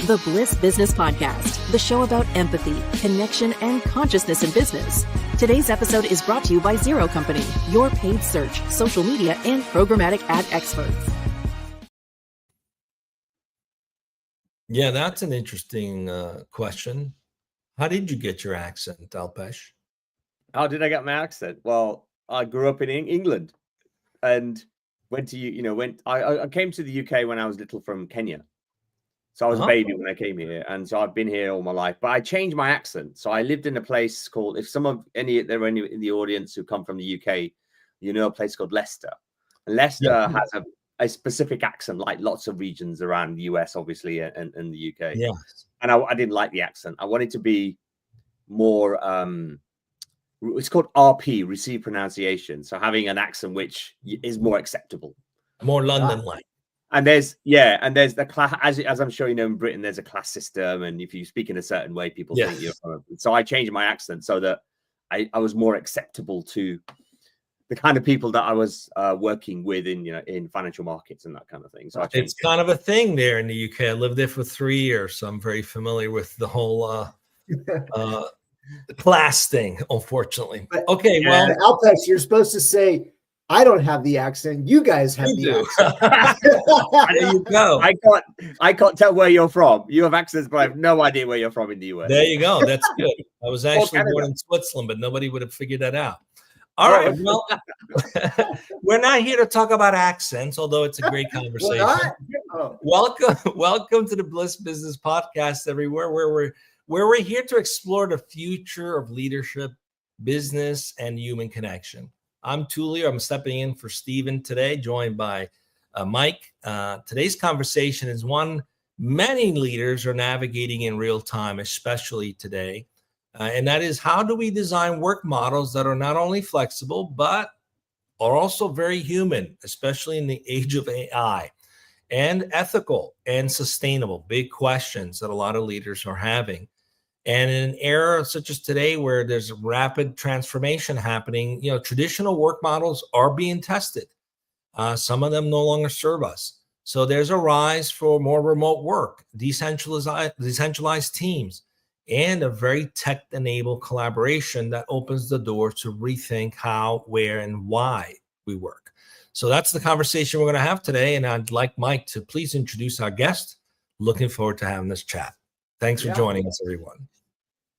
The Bliss Business Podcast, the show about empathy, connection, and consciousness in business. Today's episode is brought to you by Zero Company, your paid search, social media, and programmatic ad experts. Yeah, that's an interesting question. How did you get your accent, Alpesh? How did I get my accent? Well, I grew up in England and went to, I came to the UK when I was little from Kenya. So I was a baby when I came here, and so I've been here all my life. But I changed my accent. So I lived in a place called, if some of there are any in the audience who come from the UK, you know, a place called Leicester. And Leicester has a specific accent, like lots of regions around the US, obviously, and the UK. Yeah. And I didn't like the accent. I wanted to be more, it's called RP, received pronunciation. So having an accent which is more acceptable. More London-like. And there's the class, as I'm sure you know, in Britain, there's a class system. And if you speak in a certain way, people think you're from it. So I changed my accent so that I was more acceptable to the kind of people that I was working with in financial markets and that kind of thing. So it's kind of a thing there in the UK. I lived there for 3 years, so I'm very familiar with the whole class thing, unfortunately. Okay, well, Alpesh, you're supposed to say, I don't have the accent. You guys have the accent. There you go. I can't tell where you're from. You have accents, but I have no idea where you're from in the US. There you go. That's good. I was actually born in Switzerland, but nobody would have figured that out. All right. Well, we're not here to talk about accents, although it's a great conversation. Welcome to the Bliss Business Podcast, everywhere, where we're here to explore the future of leadership, business, and human connection. I'm Tullio. I'm stepping in for Stephen today, joined by Mike. Today's conversation is one many leaders are navigating in real time, especially today. And that is, how do we design work models that are not only flexible, but are also very human, especially in the age of AI, and ethical and sustainable? Big questions that a lot of leaders are having. And in an era such as today, where there's rapid transformation happening, traditional work models are being tested. Some of them no longer serve us. So there's a rise for more remote work, decentralized teams, and a very tech-enabled collaboration that opens the door to rethink how, where, and why we work. So that's the conversation we're going to have today. And I'd like Mike to please introduce our guest. Looking forward to having this chat. Thanks for joining us, everyone.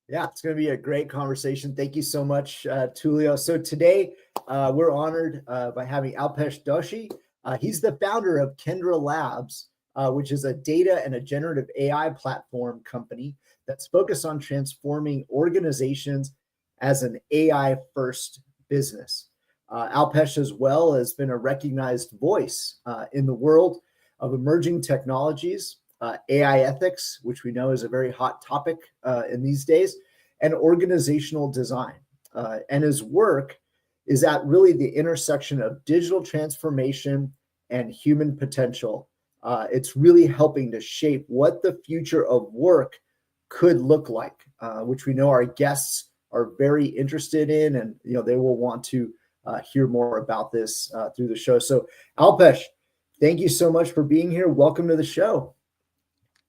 Yeah, it's going to be a great conversation. Thank you so much, Tullio. So today we're honored by having Alpesh Doshi. He's the founder of Kendra Labs, which is a data and a generative AI platform company that's focused on transforming organizations as an AI-first business. Alpesh as well has been a recognized voice in the world of emerging technologies, AI ethics, which we know is a very hot topic in these days, and organizational design. And his work is at really the intersection of digital transformation and human potential. It's really helping to shape what the future of work could look like, which we know our guests are very interested in, and they will want to hear more about this through the show. So Alpesh, thank you so much for being here. Welcome to the show.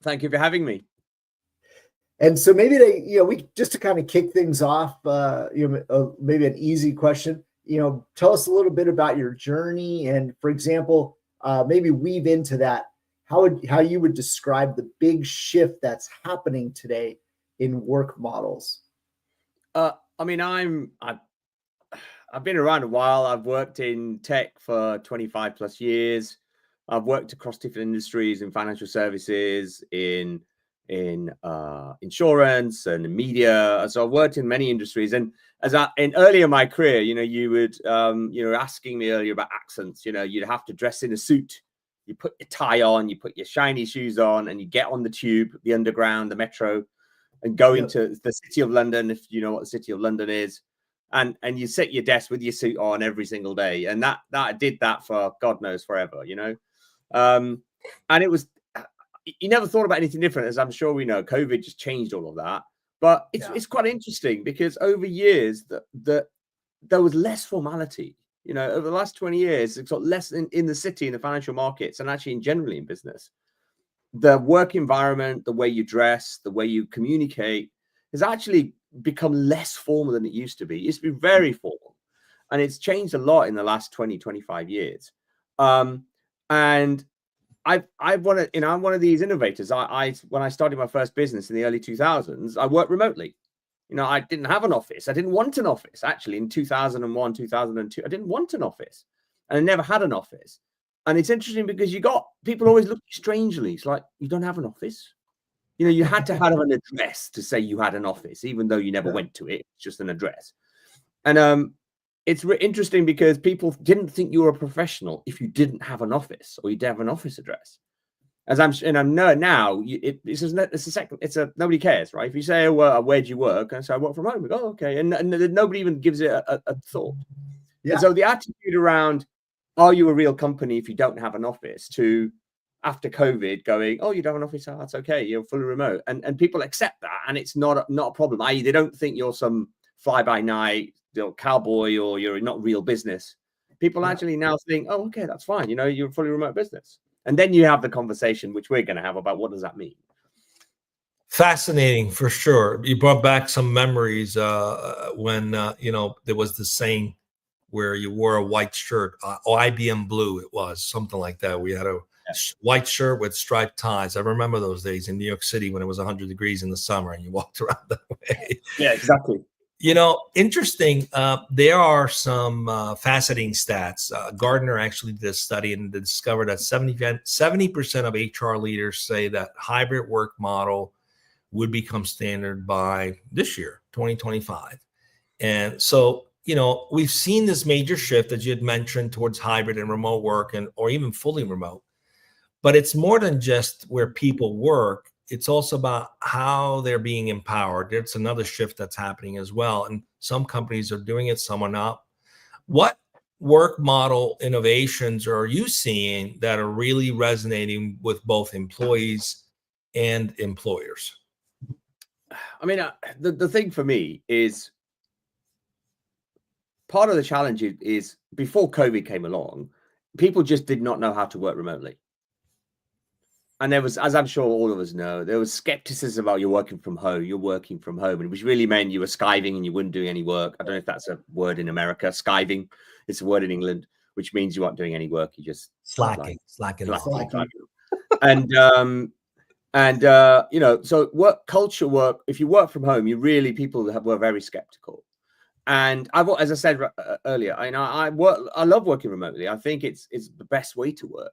Thank you for having me. And so maybe we just to kind of kick things off, maybe an easy question. Tell us a little bit about your journey, and for example, maybe weave into that how you would describe the big shift that's happening today in work models. I've been around a while. I've worked in tech for 25 plus years. I've worked across different industries in financial services, in insurance and in media. So I've worked in many industries. And earlier in my career, you would, asking me earlier about accents, you'd have to dress in a suit. You put your tie on, you put your shiny shoes on, and you get on the tube, the underground, the metro, and go into the City of London, if you know what the City of London is. And you sit at your desk with your suit on every single day. And that I did that for God knows forever, and it was, you never thought about anything different, as I'm sure we know. COVID just changed all of that. But it's quite interesting because over years that there was less formality. Over the last 20 years, it's got less in the city, in the financial markets, and actually in generally in business. the work environment, the way you dress, the way you communicate has actually become less formal than it used to be. It used to be very formal, and it's changed a lot in the last 20, 25 years. And I'm one of these innovators. When I started my first business in the early 2000s, I worked remotely. I didn't have an office. I didn't want an office. Actually, in 2001, 2002, I didn't want an office, and I never had an office. And it's interesting because people always look strangely. It's like, you don't have an office. You had to have an address to say you had an office, even though you never went to it. It's just an address. And it's interesting because people didn't think you were a professional if you didn't have an office or you didn't have an office address. Now, nobody cares, right? If you say, well, where do you work? And so I work from home. We go, oh, okay. And nobody even gives it a thought. Yeah. And so the attitude around, are you a real company if you don't have an office, to after COVID going, oh, you don't have an office, that's okay, you're fully remote. And people accept that, and it's not a problem. I.e., they don't think you're some fly-by-night cowboy or you're not real business. People actually now think, oh, okay, that's fine. You're a fully remote business. And then you have the conversation, which we're going to have, about what does that mean? Fascinating, for sure. You brought back some memories when, there was this saying where you wore a white shirt, IBM blue, it was something like that. We had a white shirt with striped ties. I remember those days in New York City when it was 100 degrees in the summer and you walked around that way. Yeah, exactly. Interesting. There are some fascinating stats. Gardner actually did a study and discovered that 70% of HR leaders say that hybrid work model would become standard by this year, 2025. And so, we've seen this major shift, as you had mentioned, towards hybrid and remote work, or even fully remote. But it's more than just where people work. It's also about how they're being empowered. It's another shift that's happening as well. And some companies are doing it, some are not. What work model innovations are you seeing that are really resonating with both employees and employers? I mean, the thing for me is, part of the challenge is before COVID came along, people just did not know how to work remotely. And there was, as I'm sure all of us know, there was skepticism about you're working from home, and which really meant you were skiving and you weren't doing any work. I don't know if that's a word in America, skiving. It's a word in England, which means you aren't doing any work. You just slacking. And so work culture work. If you work from home, people were very skeptical. And as I said earlier, I love working remotely. I think it's the best way to work.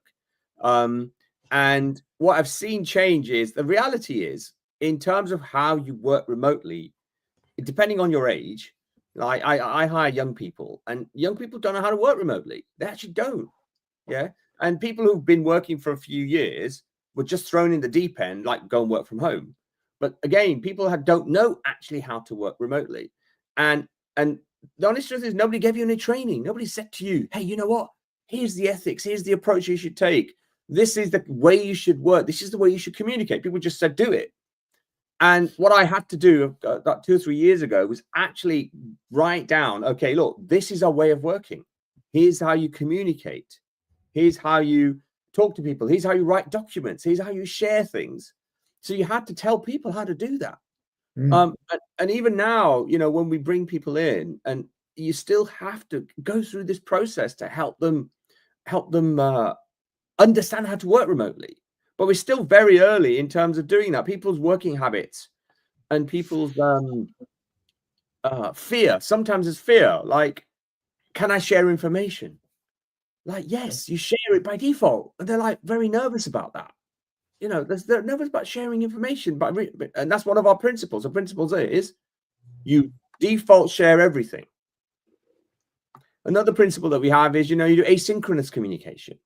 And what I've seen change is, the reality is, in terms of how you work remotely, depending on your age, like I hire young people, and young people don't know how to work remotely. They actually don't. Yeah. And people who've been working for a few years were just thrown in the deep end, like go and work from home. But again, people don't know actually how to work remotely. And the honest truth is, nobody gave you any training. Nobody said to you, hey, you know what? Here's the ethics. Here's the approach you should take. This is the way you should work. This is the way you should communicate. People just said, do it. And what I had to do about 2 or 3 years ago was actually write down, okay, look, this is our way of working. Here's how you communicate. Here's how you talk to people. Here's how you write documents. Here's how you share things. So you had to tell people how to do that. And even now, when we bring people in, and you still have to go through this process to help them understand how to work remotely. But we're still very early in terms of doing that. People's working habits and people's fear. Sometimes it's fear, like, can I share information? Like, yes, you share it by default. And they're like very nervous about that. They're nervous about sharing information. And that's one of our principles. The principles is you default share everything. Another principle that we have is, you do asynchronous communication,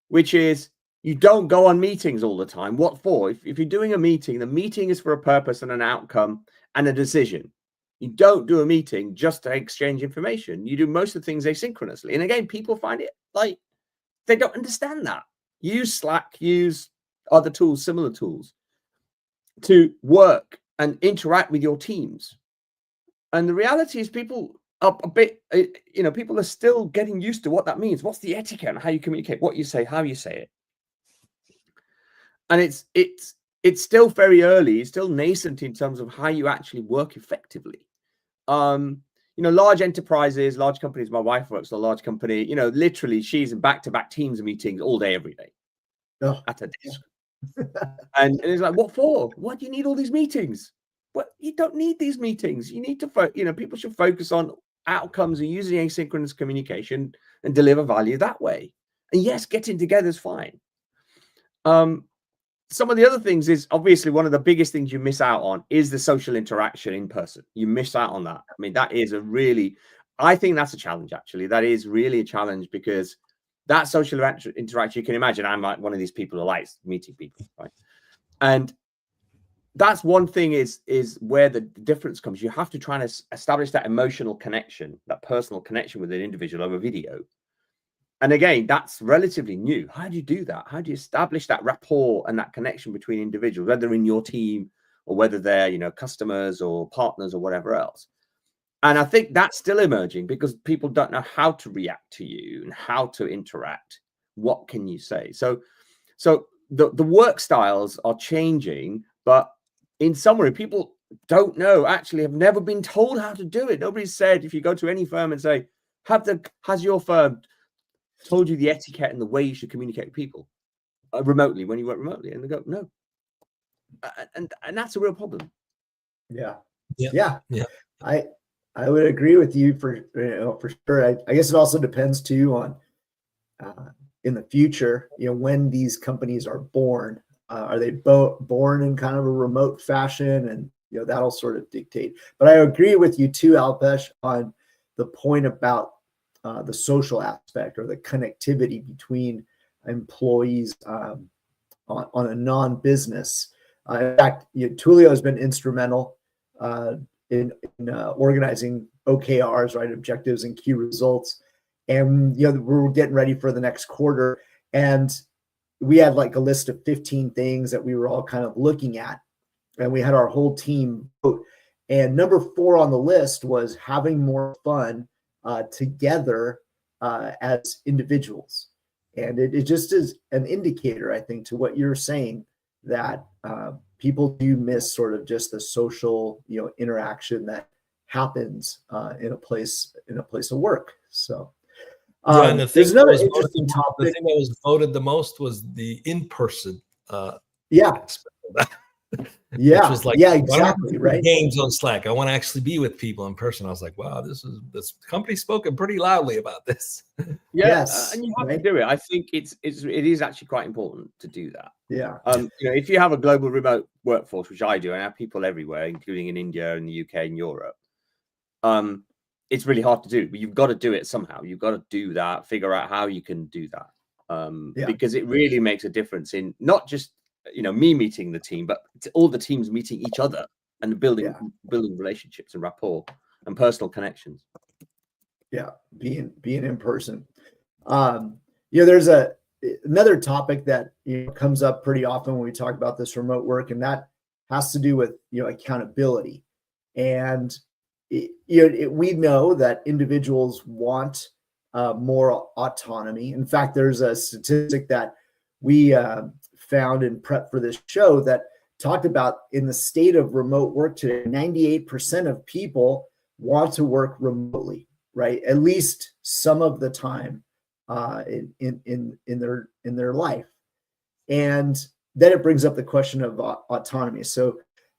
which is you don't go on meetings all the time. What for? If you're doing a meeting, the meeting is for a purpose and an outcome and a decision. You don't do a meeting just to exchange information. You do most of the things asynchronously. And again, people find it like they don't understand that. Use Slack, use other tools, similar tools, to work and interact with your teams. And the reality is, people are a bit, people are still getting used to what that means. What's the etiquette and how you communicate, what you say, how you say it. And it's still very early. It's still nascent in terms of how you actually work effectively. Large enterprises, large companies. My wife works at a large company. Literally, she's in back-to-back Teams meetings all day, every day at her desk. And it's like, what for? Why do you need all these meetings? Well, you don't need these meetings. You need to, people should focus on outcomes and using asynchronous communication and deliver value that way. And yes, getting together is fine. Some of the other things is obviously one of the biggest things you miss out on is the social interaction in person. You miss out on that. I mean, that is I think that's a challenge, actually. That is really a challenge because that social interaction, you can imagine I'm like one of these people who likes meeting people, right? And that's one thing is where the difference comes. You have to try and establish that emotional connection, that personal connection with an individual over video. And again, that's relatively new. How do you do that? How do you establish that rapport and that connection between individuals, whether in your team or whether they're, customers or partners or whatever else? And I think that's still emerging because people don't know how to react to you and how to interact. What can you say? So the work styles are changing, but in summary, people don't know, actually have never been told how to do it. Nobody's said, if you go to any firm and say, has your firm told you the etiquette and the way you should communicate with people remotely when you work remotely? And they go, no. And that's a real problem. Yeah. I would agree with you for sure. I guess it also depends too on in the future, when these companies are born. Are they born in kind of a remote fashion? And that'll sort of dictate. But I agree with you too, Alpesh, on the point about the social aspect or the connectivity between employees on a non-business. In fact, Tullio has been instrumental in organizing OKRs, right, objectives and key results. And we're getting ready for the next quarter, and we had like a list of 15 things that we were all kind of looking at, and we had our whole team vote. And number 4 on the list was having more fun together as individuals. And it just is an indicator, I think, to what you're saying, that people do miss sort of just the social, interaction that happens in a place of work. So and the thing there's another the interesting thing topic. that was voted the most was the in-person aspect of that. Yeah, was like, exactly, right. Games on Slack. I want to actually be with people in person. I was like, wow, this company spoken pretty loudly about this. Yes, and you have to do it. I think it is actually quite important to do that. Yeah. If you have a global remote workforce, which I do, and I have people everywhere, including in India and the UK and Europe, it's really hard to do, but you've got to do it somehow. You've got to do that, figure out how you can do that, because it really makes a difference in not just me meeting the team, but it's all the teams meeting each other and building relationships and rapport and personal connections. Yeah, being in person. There's another topic that comes up pretty often when we talk about this remote work, and that has to do with accountability. And we know that individuals want more autonomy. In fact, there's a statistic that we found in prep for this show that talked about, in the state of remote work today, 98% of people want to work remotely, right? At least some of the time in their life. And then it brings up the question of autonomy,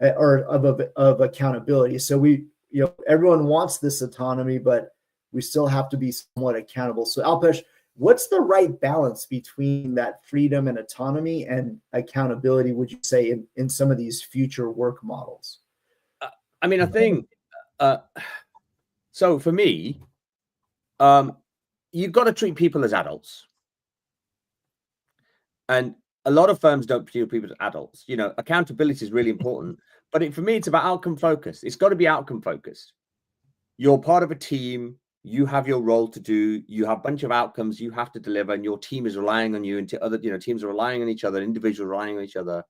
or of accountability. So everyone wants this autonomy, but we still have to be somewhat accountable. So Alpesh, what's the right balance between that freedom and autonomy and accountability, would you say, in some of these future work models? I think, so for me, you've got to treat people as adults. And a lot of firms don't treat people as adults. Accountability is really important, but for me, it's about outcome focused. It's got to be outcome focused. You're part of a team. You have your role to do. You have a bunch of outcomes you have to deliver, and your team is relying on you, and other teams are relying on each other, individuals relying on each other.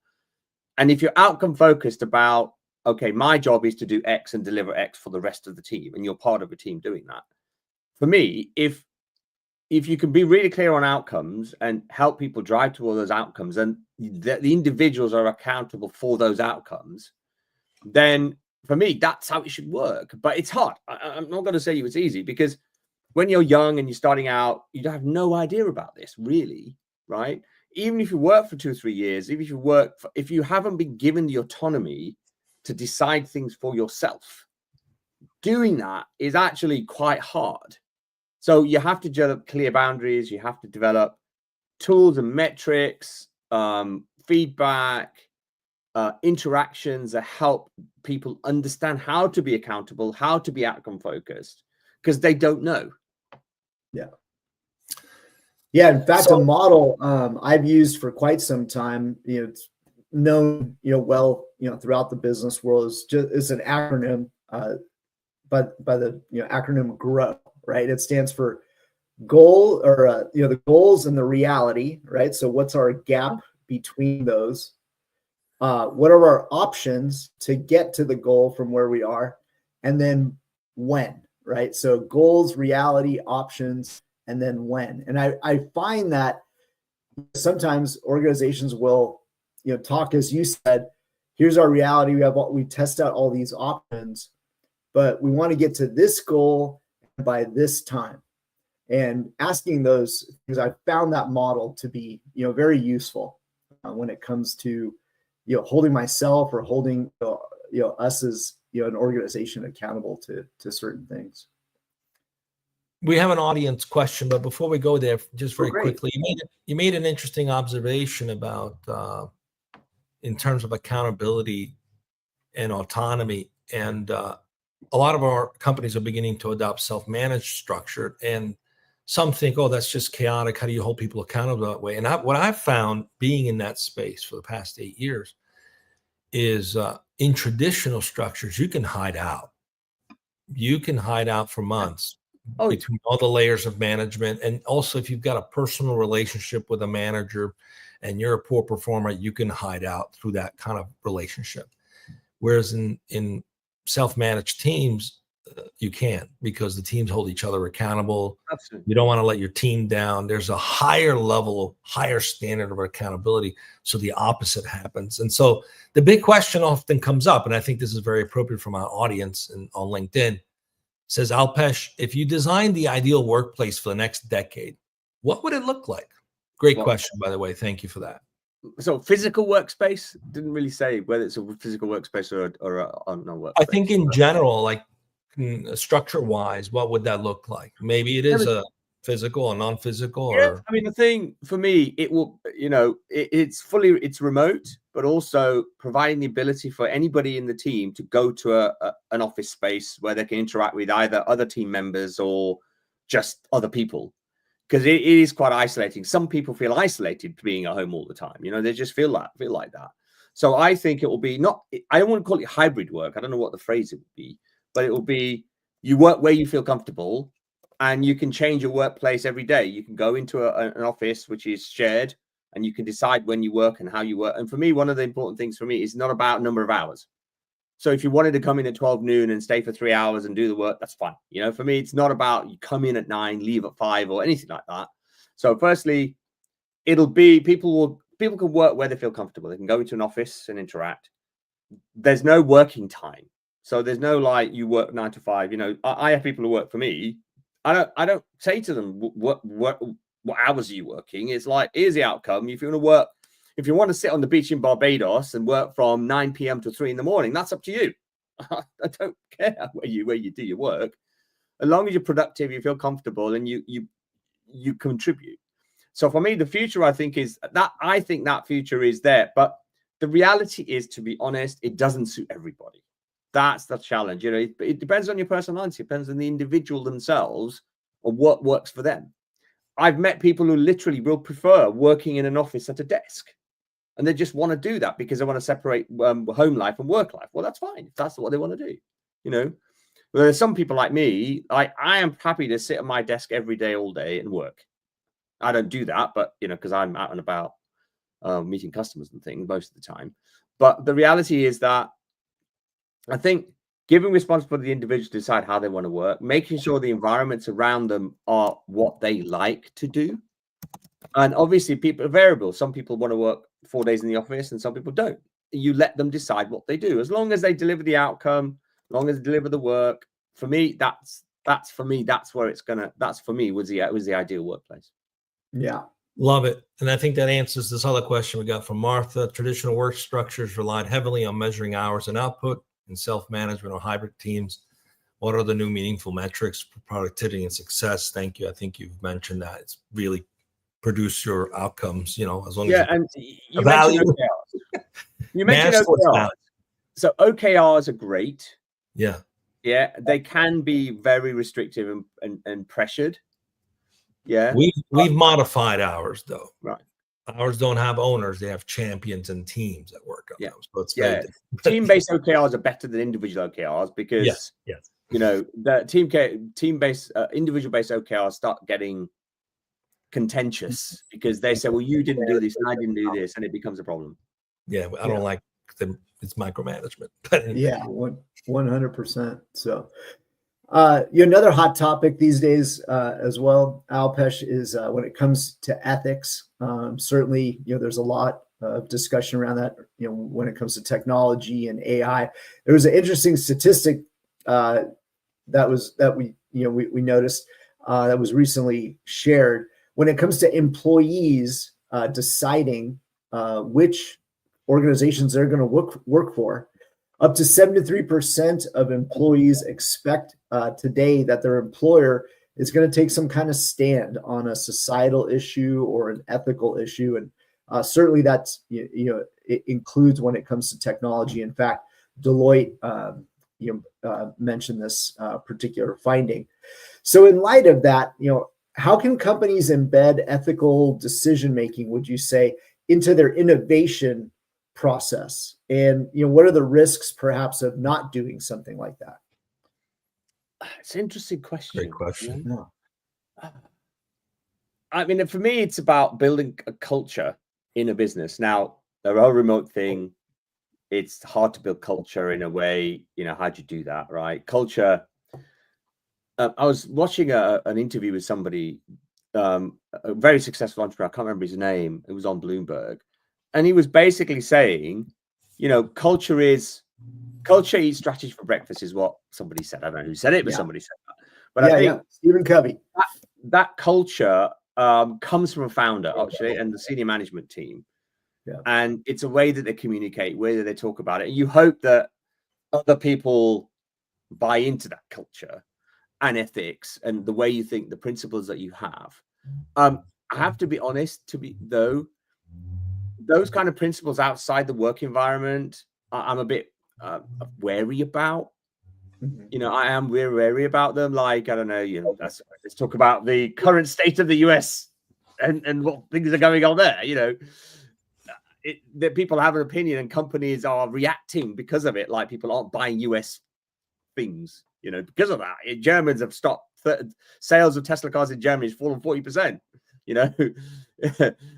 And if you're outcome focused about, okay, my job is to do X and deliver X for the rest of the team, and you're part of a team doing that. For me, if if you can be really clear on outcomes and help people drive toward those outcomes, and the individuals are accountable for those outcomes, then for me, that's how it should work. But it's hard. I'm not going to say it's easy, because when you're young and you're starting out, you have no idea about this, really, right? Even if you work for 2 or 3 years, even if you haven't been given the autonomy to decide things for yourself, doing that is actually quite hard. So you have to develop clear boundaries. You have to develop tools and metrics, feedback, interactions that help people understand how to be accountable, how to be outcome focused, because they don't know. Yeah. In fact, a model I've used for quite some time, it's known, well, throughout the business world, is an acronym, but by the acronym GROW, right? It stands for goal, or the goals and the reality, right? So what's our gap between those? What are our options to get to the goal from where we are? And then when, right? So goals, reality, options, and then when. And I find that sometimes organizations will, talk, as you said, here's our reality. We test out all these options, but we want to get to this goal by this time. And asking those things, I found that model to be, very useful when it comes to, holding myself or holding, us as, an organization accountable to certain things. We have an audience question, but before we go there, just very great. quickly, you made an interesting observation about in terms of accountability and autonomy, and a lot of our companies are beginning to adopt self-managed structure, and some think, oh, that's just chaotic. How do you hold people accountable that way? And what I've found being in that space for the past 8 years is in traditional structures, you can hide out. You can hide out for months between all the layers of management. And also, if you've got a personal relationship with a manager and you're a poor performer, you can hide out through that kind of relationship. Whereas in self-managed teams, you can't, because the teams hold each other accountable. Absolutely. You don't want to let your team down. There's a higher level, higher standard of accountability. So the opposite happens. And so the big question often comes up, and I think this is very appropriate from our audience and on LinkedIn. Says, Alpesh, if you designed the ideal workplace for the next decade, what would it look like? Great question, by the way. Thank you for that. So physical workspace, didn't really say whether it's a physical workspace or a non-workspace. I think in general, like structure-wise, what would that look like? Maybe it is a physical or non-physical. Yeah, I mean, the thing for me, it will, it's remote, but also providing the ability for anybody in the team to go to an office space where they can interact with either other team members or just other people, because it is quite isolating. Some people feel isolated being at home all the time. They just feel like that. So I think it will be I don't want to call it hybrid work. I don't know what the phrase it would be, but it will be you work where you feel comfortable. And you can change your workplace every day. You can go into an office which is shared, and you can decide when you work and how you work. And for me, one of the important things for me is not about number of hours. So if you wanted to come in at 12 noon and stay for 3 hours and do the work, that's fine. For me, it's not about you come in at 9, leave at 5 or anything like that. So firstly, it'll be people can work where they feel comfortable. They can go into an office and interact. There's no working time. So there's no like you work 9 to 5. I have people who work for me. I don't say to them what hours are you working. It's like, here's the outcome. If you want to sit on the beach in Barbados and work from 9 p.m. to 3 in the morning, that's up to you. I don't care where you do your work, as long as you're productive, you feel comfortable, and you contribute. So for me, the future, I think that future is there, but the reality is, to be honest, it doesn't suit everybody. That's the challenge. It depends on your personality. It depends on the individual themselves or what works for them. I've met people who literally will prefer working in an office at a desk, and they just want to do that because they want to separate home life and work life. Well, that's fine if that's what they want to do. But there's some people like me. I am happy to sit at my desk every day, all day, and work. I don't do that, but because I'm out and about meeting customers and things most of the time. But the reality is that I think giving responsibility to the individual to decide how they want to work, making sure the environments around them are what they like to do. And obviously people are variable. Some people want to work 4 days in the office and some people don't. You let them decide what they do. As long as they deliver the outcome, as long as they deliver the work, for me, that's where it's gonna, that's for me was the ideal workplace. Yeah. Love it. And I think that answers this other question we got from Martha. Traditional work structures relied heavily on measuring hours and output in self-management or hybrid teams. What are the new meaningful metrics for productivity and success? Thank you. I think you've mentioned that. It's really produce your outcomes, as long as and you value. mentioned OKRs. You mentioned OKRs. So OKRs are great. Yeah. Yeah. They can be very restrictive and pressured. Yeah. We've modified ours though. Right. Ours don't have owners. They have champions and teams that work on them. So it's team-based OKRs are better than individual OKRs because the team-based individual-based OKRs start getting contentious because they say, well, you didn't do this and I didn't do this, and it becomes a problem. Yeah, I don't like them. It's micromanagement. Yeah, 100%. So another hot topic these days as well, Alpesh, is when it comes to ethics. Certainly, there's a lot of discussion around that, when it comes to technology and AI. There was an interesting statistic that we noticed that was recently shared. When it comes to employees deciding which organizations they're going to work for, up to 73% of employees expect today that their employer is going to take some kind of stand on a societal issue or an ethical issue. And certainly that's, it includes when it comes to technology. In fact, Deloitte mentioned this particular finding. So in light of that, how can companies embed ethical decision-making, would you say, into their innovation process? And, what are the risks perhaps of not doing something like that? It's an interesting question. Great question. Yeah. I mean, for me, it's about building a culture in a business. Now, the whole remote thing, it's hard to build culture in a way, how do you do that, right? Culture. I was watching an interview with somebody, a very successful entrepreneur. I can't remember his name. It was on Bloomberg. And he was basically saying, culture eats strategy for breakfast is what somebody said. I don't know who said it, but somebody said that. But I think Stephen Covey. That culture comes from a founder, actually, and the senior management team. Yeah. And it's a way that they communicate, way that they talk about it. And you hope that other people buy into that culture and ethics and the way you think, the principles that you have. I have to be honest, those kind of principles outside the work environment, I'm a bit wary about. I am wary about them. Like, I don't know, let's talk about the current state of the US and what things are going on there. That people have an opinion and companies are reacting because of it. Like, people aren't buying US things, because of that. Germans have stopped. Sales of Tesla cars in Germany has fallen 40%.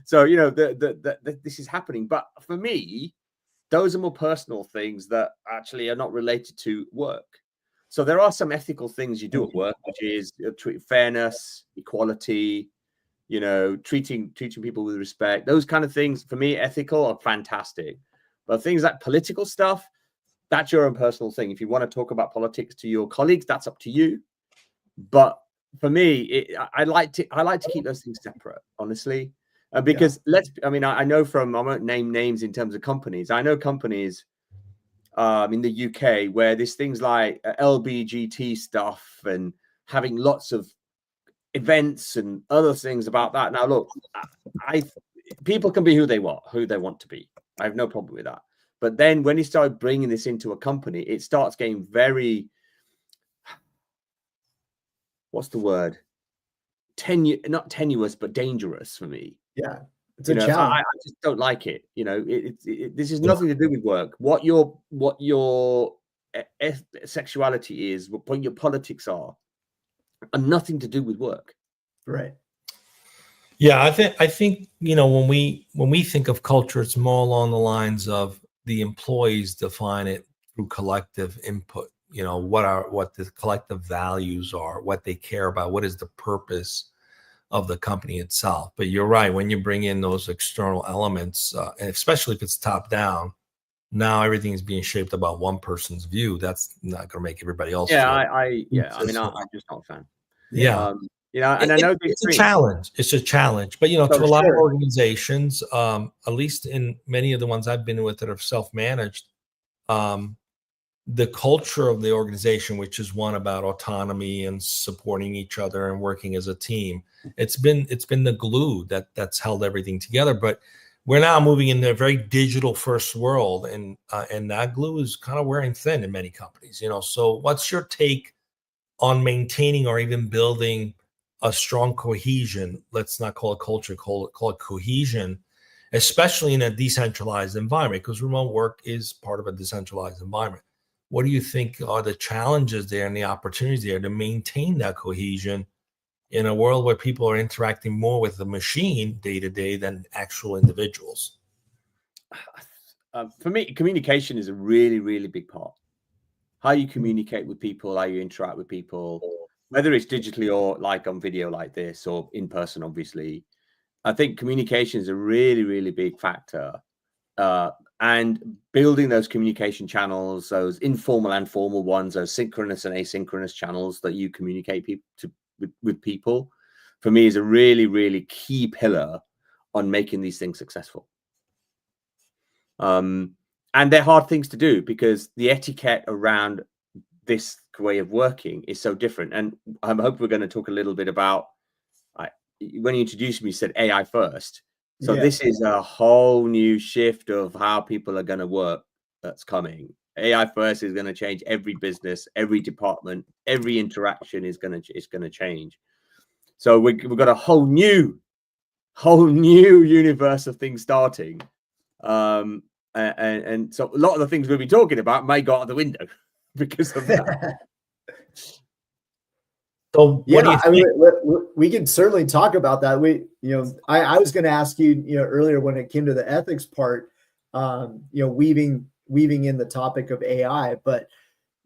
So this is happening. But for me, those are more personal things that actually are not related to work. So there are some ethical things you do at work, which is fairness, equality, treating people with respect. Those kind of things, for me, ethical are fantastic. But things like political stuff, that's your own personal thing. If you want to talk about politics to your colleagues, that's up to you. But for me, I like to keep those things separate, honestly, because I know from, I won't name names in terms of companies. I know companies in the UK where there's things like LBGT stuff and having lots of events and other things about that. Now, look, people can be who they want to be. I have no problem with that. But then when you start bringing this into a company, it starts getting very, what's the word? Not tenuous, but dangerous for me. Yeah, it's a challenge. I just don't like it. This is nothing to do with work. What your sexuality is, what your politics are nothing to do with work. Right. Yeah, I think when we think of culture, it's more along the lines of the employees define it through collective input. what the collective values are, what they care about, what is the purpose of the company itself. But you're right, when you bring in those external elements, and especially if it's top down, now everything is being shaped about one person's view. That's not going to make everybody else. Yeah, I'm just not a fan. Yeah. And I know it's a challenge. It's a challenge, but to a lot of organizations, at least in many of the ones I've been with that are self-managed, the culture of the organization, which is one about autonomy and supporting each other and working as a team, it's been the glue that's held everything together. But we're now moving into a very digital first world, and that glue is kind of wearing thin in many companies. So what's your take on maintaining or even building a strong cohesion? Let's not call it culture, call it cohesion, especially in a decentralized environment, because remote work is part of a decentralized environment. What do you think are the challenges there and the opportunities there to maintain that cohesion in a world where people are interacting more with the machine day to day than actual individuals? For me, communication is a really, really big part. How you communicate with people, how you interact with people, whether it's digitally or like on video like this or in person, obviously. I think communication is a really, really big factor. And building those communication channels, those informal and formal ones, those synchronous and asynchronous channels that you communicate with people, for me is a really, really key pillar on making these things successful. And they're hard things to do because the etiquette around this way of working is so different. And I hope we're going to talk a little bit about, when you introduced me, you said AI first. So this is a whole new shift of how people are going to work that's coming. AI first is going to change every business, every department, every interaction is going to change. So we've got a whole new universe of things starting. And so a lot of the things we'll be talking about may go out the window because of that. So we can certainly talk about that. I was going to ask you, earlier when it came to the ethics part, weaving in the topic of AI, but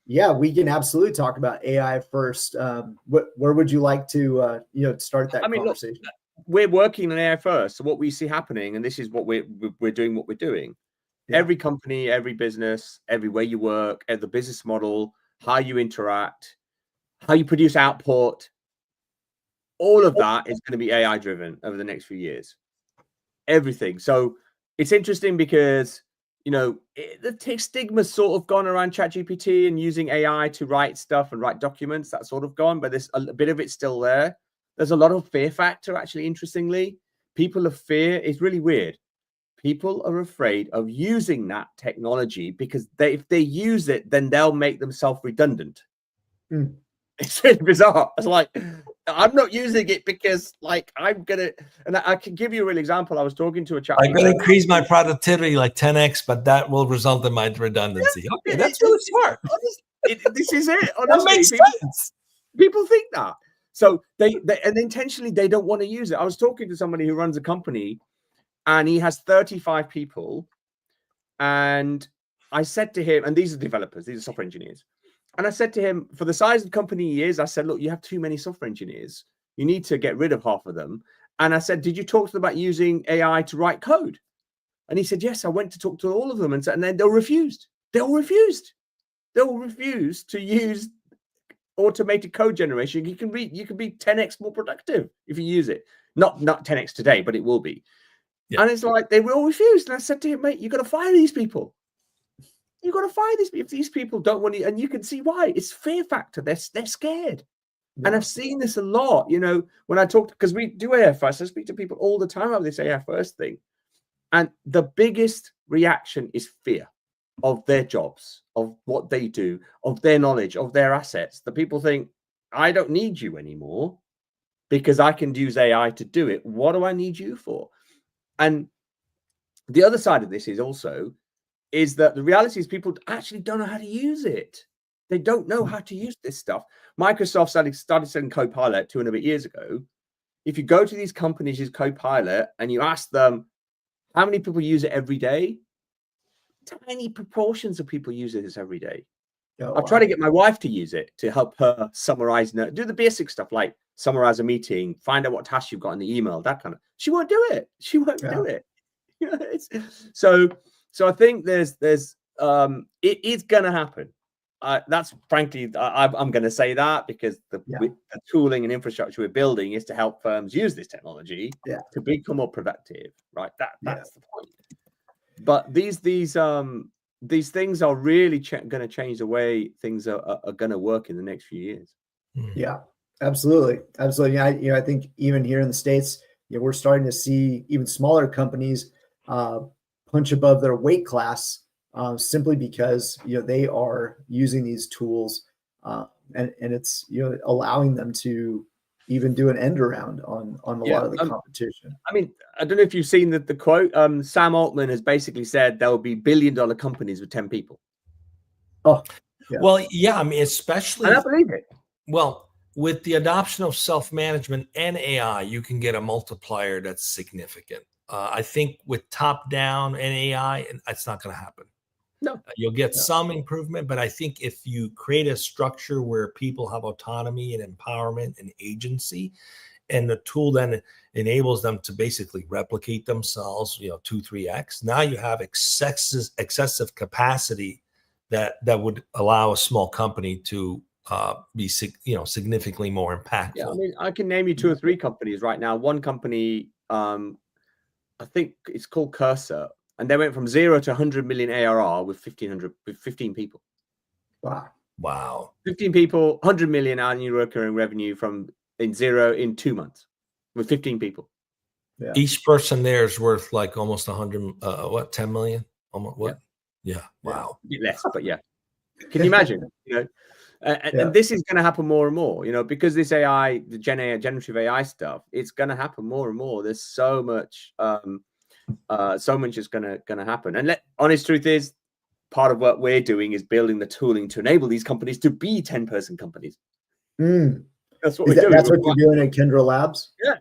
yeah, we can absolutely talk about AI first. Where would you like to, start that conversation? Look, we're working on AI first. So what we see happening, and this is what we're doing, what we're doing. Yeah. Every company, every business, everywhere you work, the business model, how you interact, how you produce output, all of that is going to be AI driven over the next few years. Everything. So it's interesting because, the stigma's sort of gone around ChatGPT and using AI to write stuff and write documents. That's sort of gone, but there's a bit of it still there. There's a lot of fear factor, actually, interestingly. People of fear is really weird. People are afraid of using that technology because if they use it, then they'll make themselves redundant. It's really bizarre. It's like, I'm not using it because I'm gonna, and I can give you a real example. I was talking to a chap. I'm gonna increase my productivity like 10x, but that will result in my redundancy. Okay, that's really smart. This is it. Honestly, that makes sense. People think that. So they and intentionally they don't want to use it. I was talking to somebody who runs a company and he has 35 people. And I said to him, and these are developers, these are software engineers. And I said to him, for the size of company he is, I said, look, you have too many software engineers. You need to get rid of half of them. And I said, did you talk to them about using AI to write code? And he said, yes, I went to talk to all of them. And then they all refused. They all refused to use automated code generation. You can be 10x more productive if you use it. Not 10x today, but it will be. Yeah. And it's like, they all refused. And I said to him, mate, you've got to fire these people. You've got to fire these people. If these people don't want to, and you can see why. It's fear factor. They're scared. Yeah. And I've seen this a lot, when I talk, because we do AI first. I speak to people all the time about this AI first thing. And the biggest reaction is fear of their jobs, of what they do, of their knowledge, of their assets. The people think, I don't need you anymore because I can use AI to do it. What do I need you for? And the other side of this is that the reality is people actually don't know how to use it. They don't know how to use this stuff. Microsoft started selling Copilot 2 and a bit years ago. If you go to these companies use Copilot and you ask them how many people use it every day, tiny proportions of people use this every day. Oh, I've tried to get my wife to use it to help her summarize, do the basic stuff like summarize a meeting, find out what tasks you've got in the email, that kind of. She won't do it. She won't do it. So I think there's it is gonna happen. That's frankly, I'm going to say that because the tooling and infrastructure we're building is to help firms use this technology to become more productive, right? That's the point. But these things are really going to change the way things are going to work in the next few years. Yeah, absolutely. I think even here in the States, we're starting to see even smaller companies punch above their weight class. Simply because they are using these tools, and it's allowing them to even do an end around on a lot of the competition. I mean, I don't know if you've seen the quote. Sam Altman has basically said there will be billion-dollar companies with 10 people. Oh, yeah. Well, yeah. I mean, especially. And I believe it. Well, with the adoption of self-management and AI, you can get a multiplier that's significant. I think with top-down and AI, it's not going to happen. No, you'll get some improvement, but I think if you create a structure where people have autonomy and empowerment and agency, and the tool then enables them to basically replicate themselves, 2-3x. Now you have excessive capacity that would allow a small company to be significantly more impactful. Yeah, I mean, I can name you 2 or 3 companies right now. One company, I think it's called Cursor. And they went from 0 to 100 million ARR with 15 people. Wow. 15 people, 100 million annual recurring revenue in 0 in 2 months with 15 people. Yeah. Each person there is worth like almost 100, 10 million? Almost, what? Yeah. Wow. A bit less, but yeah. Can you imagine? And this is going to happen more and more, because this AI, the generative AI stuff, it's going to happen more and more. There's so much is going to happen. And honest truth is, part of what we're doing is building the tooling to enable these companies to be 10-person companies. That's what we're doing. That's what you're doing at Kendra Labs? Yeah,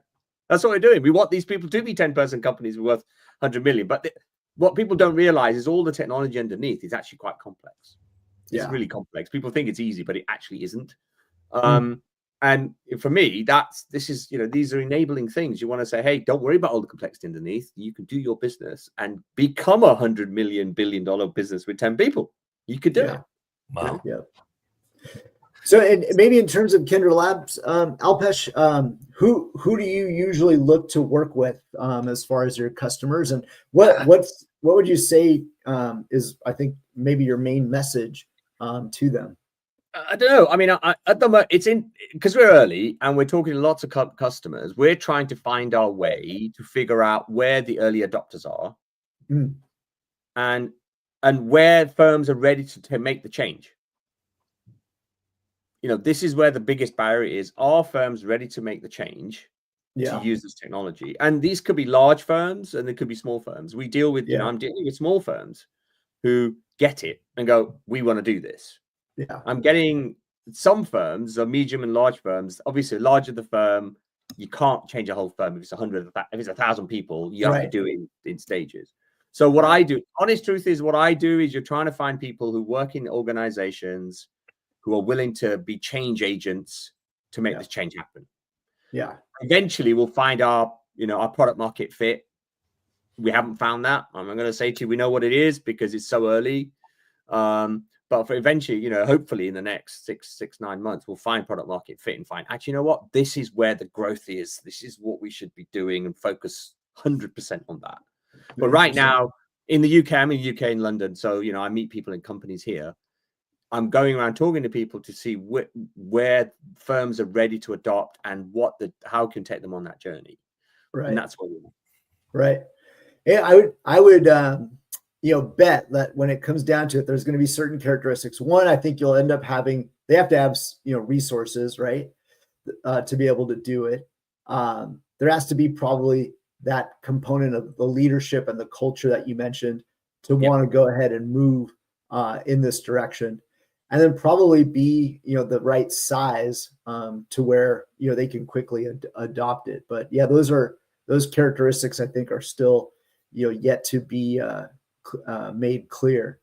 that's what we're doing. We want these people to be 10-person companies worth 100 million. But what people don't realize is all the technology underneath is actually quite complex. It's really complex. People think it's easy, but it actually isn't. And for me, these are enabling things. You want to say, hey, don't worry about all the complexity underneath. You can do your business and become $100 million, $1 billion business with 10 people. You could do it. Wow. Yeah. So, and maybe in terms of Kendra Labs, Alpesh, who do you usually look to work with as far as your customers, and what would you say is, I think, maybe your main message to them? I don't know. I mean, at the moment, it's because we're early and we're talking to lots of customers. We're trying to find our way to figure out where the early adopters are, and where firms are ready to make the change. This is where the biggest barrier is. Are firms ready to make the change to use this technology? And these could be large firms and they could be small firms. We deal with, I'm dealing with small firms who get it and go, we want to do this. Yeah, I'm getting some firms, or medium and large firms. Obviously, larger the firm, you can't change a whole firm. If it's 100, if it's 1,000 people, you have to do it in stages. So what I do, honest truth is, what I do is you're trying to find people who work in organizations who are willing to be change agents to make this change happen. Yeah. Eventually, we'll find our product market fit. We haven't found that. I'm going to say to you, we know what it is because it's so early. But for eventually, hopefully in the next 6-9 months, we'll find product market fit and find, actually, what? This is where the growth is. This is what we should be doing, and focus 100% on that. But right now in the UK, I'm in the UK in London. So, I meet people in companies here. I'm going around talking to people to see where firms are ready to adopt and how can take them on that journey. Right. And that's what we want. Right. Yeah, I would bet that when it comes down to it, there's going to be certain characteristics. One, I think you'll end up they have to have, resources, right, to be able to do it. There has to be probably that component of the leadership and the culture that you mentioned to want to go ahead and move in this direction. And then probably be, the right size to where, they can quickly adopt it. But yeah, those characteristics, I think, are still, yet to be made clear.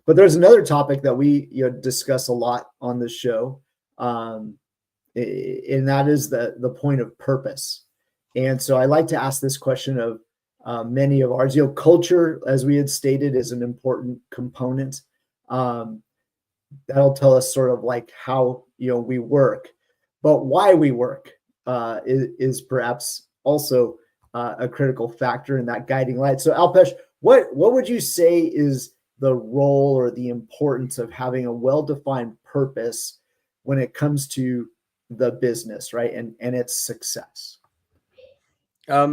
But there's another topic that we discuss a lot on this show, and that is the point of purpose. And so I like to ask this question of many of ours. Culture, as we had stated, is an important component. That'll tell us sort of like how we work, but why we work is perhaps also a critical factor in that guiding light. So Alpesh, what would you say is the role or the importance of having a well-defined purpose when it comes to the business, right, and its success? I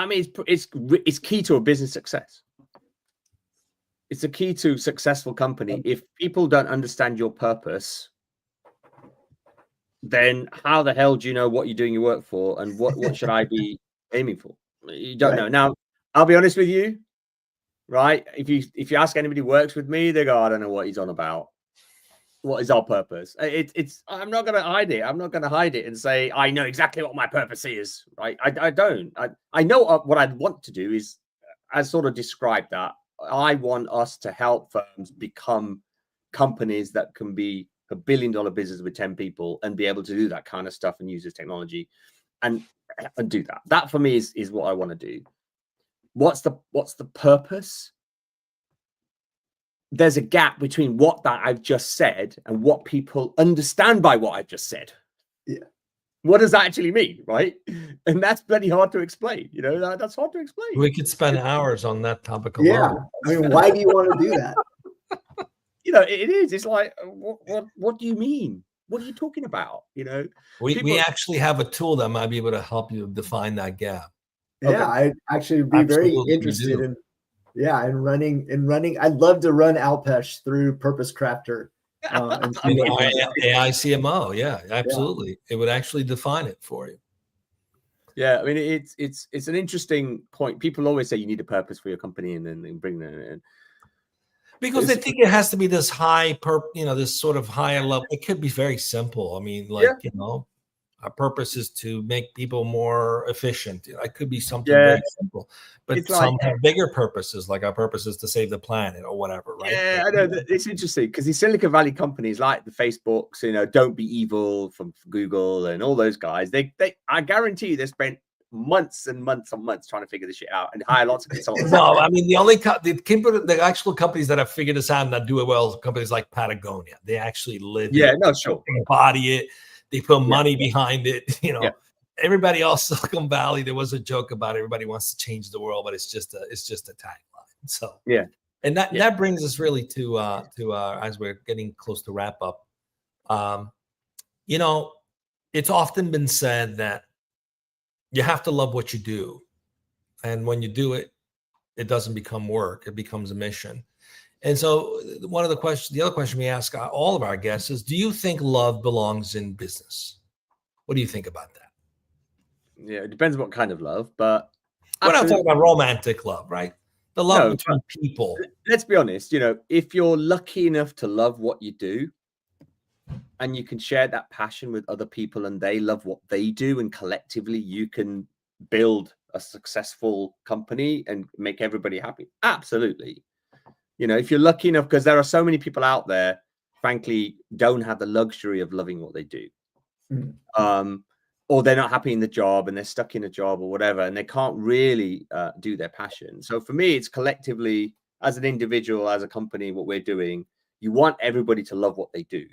mean, it's key to a business success. It's a key to successful company. If people don't understand your purpose, then how the hell do you know what you're doing your work for, and what should I be aiming for? You don't know. Now, I'll be honest with you, right? If you ask anybody who works with me, they go, I don't know what he's on about. What is our purpose? I'm not going to hide it. I'm not going to hide it and say, I know exactly what my purpose is, right? I don't. I know what I'd want to do is, as sort of described that, I want us to help firms become companies that can be a $1 billion business with 10 people and be able to do that kind of stuff and use this technology and do that. That for me is what I want to do. What's the purpose? There's a gap between what that I've just said and what people understand by what I've just said. Yeah. What does that actually mean, right? And that's bloody hard to explain. That's hard to explain. We could spend hours on that topic alone. Yeah. I mean, why do you want to do that? It is. It's like, what do you mean? What are you talking about? We actually have a tool that might be able to help you define that gap. Yeah, okay. I'd actually be very interested in running. I'd love to run Alpesh through Purpose Crafter. AI CMO, yeah, absolutely. Yeah. It would actually define it for you. Yeah, I mean, it's an interesting point. People always say you need a purpose for your company, and then they bring that in. Because they think it has to be this this sort of higher level. It could be very simple. I mean, our purpose is to make people more efficient. It could be something very simple, but some have bigger purposes, like our purpose is to save the planet or whatever, right? Yeah, I know. It's interesting because these Silicon Valley companies like the Facebooks, don't be evil from Google and all those guys, I guarantee you they spent months and months and months trying to figure this shit out and hire lots of consultants. No, I mean, the actual companies that have figured this out and that do it well, companies like Patagonia, they actually live embody it. They put money behind it. Everybody else, Silicon Valley, there was a joke about everybody wants to change the world, but it's just a tagline. So and that brings us really to as we're getting close to wrap up. It's often been said that you have to love what you do, and when you do it, it doesn't become work; it becomes a mission. And so the other question we ask all of our guests is, do you think love belongs in business? What do you think about that? Yeah, it depends what kind of love, but we're not talking about romantic love, right? The love between people. Let's be honest, if you're lucky enough to love what you do and you can share that passion with other people and they love what they do and collectively you can build a successful company and make everybody happy. Absolutely. If you're lucky enough, because there are so many people out there, frankly, don't have the luxury of loving what they do. Or they're not happy in the job and they're stuck in a job or whatever, and they can't really do their passion. So for me, it's collectively, as an individual, as a company, what we're doing, you want everybody to love what they do.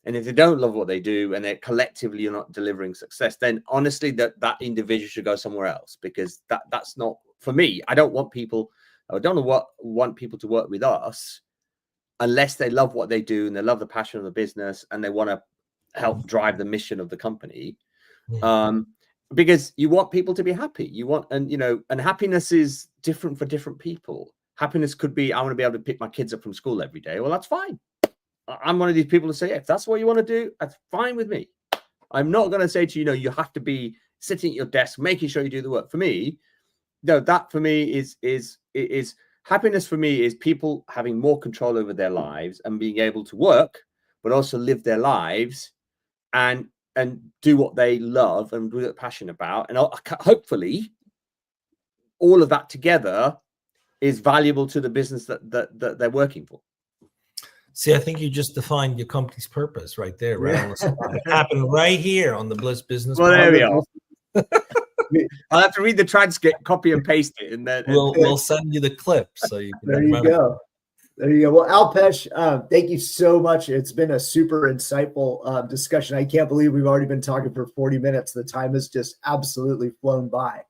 And if they don't love what they do and they're collectively you're not delivering success, then honestly, that individual should go somewhere else, because that's not, for me, I don't want people to work with us unless they love what they do and they love the passion of the business and they want to help drive the mission of the company. Because you want people to be happy. And happiness is different for different people. Happiness could be, I want to be able to pick my kids up from school every day. Well, that's fine. I'm one of these people to say, if that's what you want to do, that's fine with me. I'm not going to say to you, you have to be sitting at your desk, making sure you do the work. For me, no, that for me is happiness. For me is people having more control over their lives and being able to work, but also live their lives and do what they love and do what they're passionate about. And hopefully all of that together is valuable to the business that they're working for. See, I think you just defined your company's purpose right there, right on the spot. It happened right here on the Bliss Business Well, there we Podcast. are. I'll have to read the transcript, copy and paste it, and then We'll send you the clip so you can. There you go. There you go. Well, Alpesh, thank you so much. It's been a super insightful discussion. I can't believe we've already been talking for 40 minutes. The time has just absolutely flown by.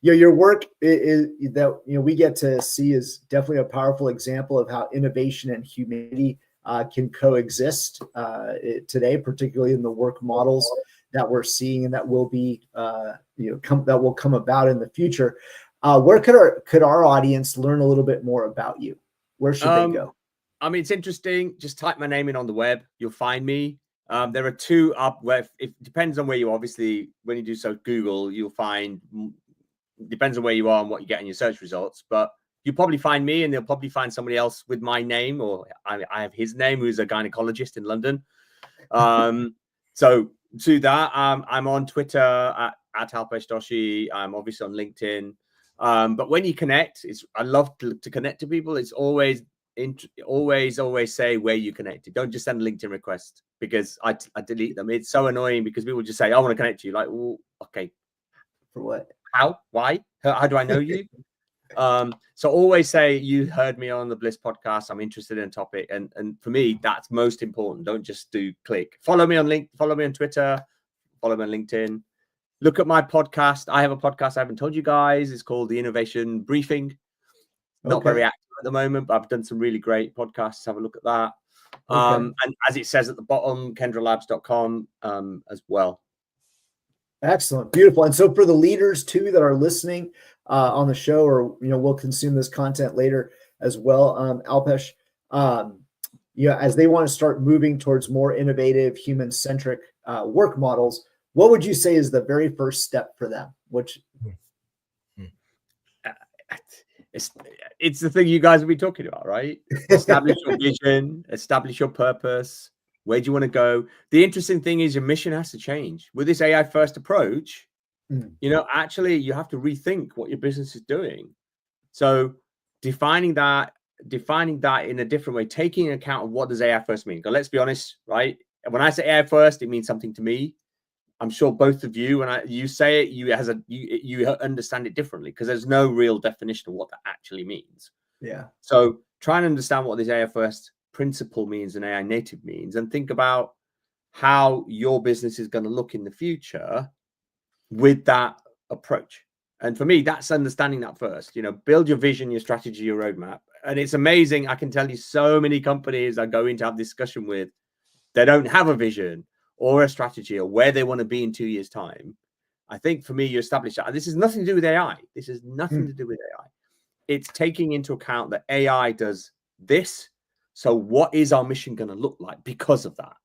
Your work is that we get to see is definitely a powerful example of how innovation and humanity can coexist today, particularly in the work models that we're seeing and that will be that will come about in the future. Where could our audience learn a little bit more about you? Where should they go? I mean, it's interesting. Just type my name in on the web. You'll find me. There are two up where it depends on where you obviously, when you do so Google, you'll find, depends on where you are and what you get in your search results, but you'll probably find me and they'll probably find somebody else with my name, or I have his name, who's a gynecologist in London. So to that, I'm on Twitter at Alpesh Doshi. I'm obviously on LinkedIn. But when you connect, I love to connect to people. It's always say where you connected. Don't just send a LinkedIn request, because I delete them. It's so annoying because people just say, I want to connect to you. Like, well, okay. For what? How? Why? How do I know you? So always say you heard me on the Bliss podcast. I'm interested in a topic. And for me, that's most important. Don't just do click. Follow me on Twitter, follow me on LinkedIn. Look at my podcast. I have a podcast I haven't told you guys. It's called The Innovation Briefing. Not very active at the moment, but I've done some really great podcasts. Have a look at that. And as it says at the bottom, kendralabs.com as well. Excellent. Beautiful. And so for the leaders too that are listening on the show, or will consume this content later as well, Alpesh, as they want to start moving towards more innovative, human-centric work models, what would you say is the very first step for them? It's the thing you guys will be talking about, right? Establish your vision, establish your purpose. Where do you want to go? The interesting thing is your mission has to change. With this AI first approach, actually you have to rethink what your business is doing. So defining that in a different way, taking account of what does AI first mean. Because let's be honest, right? When I say AI first, it means something to me. I'm sure both of you, when you say it, you understand it differently, because there's no real definition of what that actually means. Yeah. So try and understand what this AI first principle means and AI native means, and think about how your business is going to look in the future with that approach. And for me, that's understanding that first. Build your vision, your strategy, your roadmap. And it's amazing. I can tell you so many companies I go in to have discussion with, they don't have a vision or a strategy or where they want to be in 2 years' time. I think for me, you establish that. And this has nothing to do with AI. This has nothing to do with AI. It's taking into account that AI does this. So what is our mission going to look like because of that?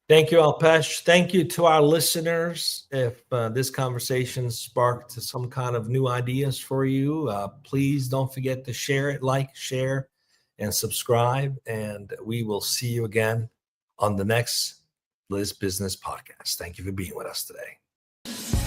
Thank you, Alpesh. Thank you to our listeners. If this conversation sparked some kind of new ideas for you, please don't forget to share it, share, and subscribe. And we will see you again on the next Bliss Business Podcast. Thank you for being with us today.